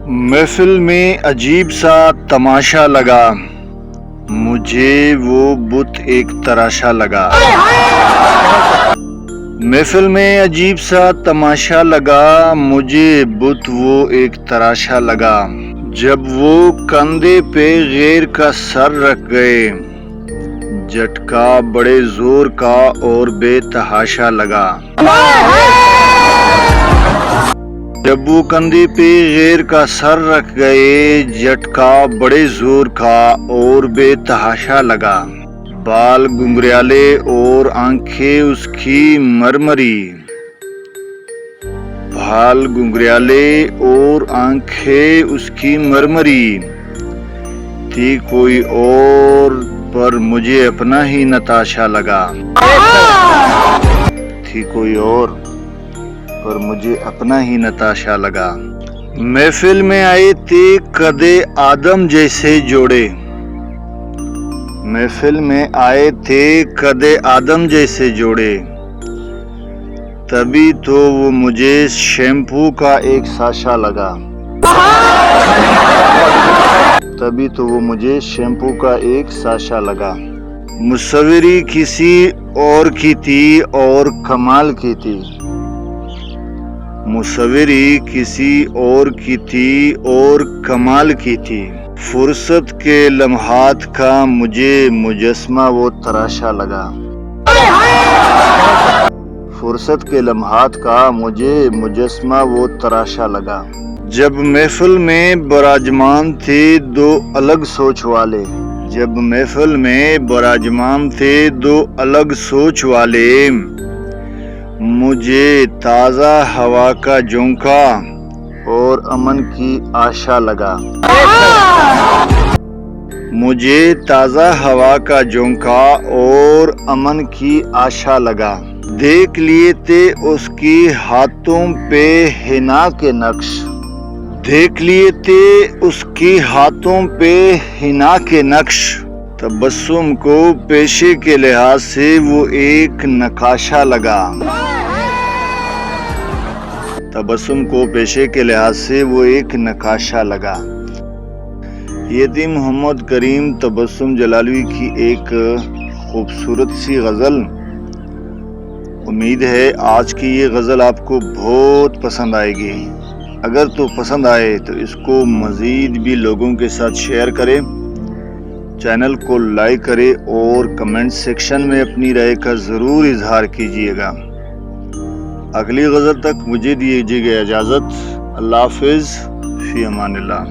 महफिल में अजीब सा तमाशा लगा, मुझे वो बुत एक तराशा लगा। महफिल में अजीब सा तमाशा लगा, मुझे बुत वो एक तराशा लगा। जब वो कंधे पे गैर का सर रख गए, झटका बड़े जोर का और बेतहाशा लगा। जब वो कंधे पे गैर का सर रख गए, झटका बड़े जोर का और बेतहाशा लगा। बाल घुंघराले और आंखें उसकी मरमरी, बाल घुंघराले और आंखें उसकी मरमरी। थी कोई और पर मुझे अपना ही नताशा लगा। थी कोई और पर मुझे अपना ही नताशा लगा। महफिल में आए थे कदे आदम जैसे जोड़े, महफिल में आए थे कदे आदम जैसे जोड़े। तभी तो वो मुझे शैम्पू का एक साशा लगा। तभी तो वो मुझे शैम्पू का एक साशा लगा। मुसव्विरी किसी और की थी और कमाल की थी, मुसव्विरी किसी और की थी और कमाल की थी। फुर्सत के लम्हात का मुझे मुजस्मा वो तराशा लगा। फुर्सत के लम्हात का मुझे मुजस्मा वो तराशा लगा। जब महफिल में बराजमान थे दो अलग सोच वाले, जब महफिल में बराजमान थे दो अलग सोच वाले, मुझे ताज़ा हवा का झोंका और अमन की आशा लगा। मुझे ताज़ा हवा का झोंका और अमन की आशा लगा। देख लिए थे उसकी हाथों पे हिना के नक्श, देख लिए थे उसकी हाथों पे हिना के नक्श। तबस्सुम को पेशे के लिहाज से वो एक नकाशा लगा। तबस्सुम को पेशे के लिहाज से वो एक नकाशा लगा। ये थी मोहम्मद करीम तबस्सुम जलालवी की एक खूबसूरत सी गज़ल। उम्मीद है आज की ये गज़ल आपको बहुत पसंद आएगी। अगर तो पसंद आए तो इसको मज़ीद भी लोगों के साथ शेयर करें, चैनल को लाइक करें और कमेंट सेक्शन में अपनी राय का ज़रूर इजहार कीजिएगा। अगली गज़ल तक मुझे दीजिएगा इजाज़त। अल्लाह हाफ़िज़, फ़ी अमानिल्लाह।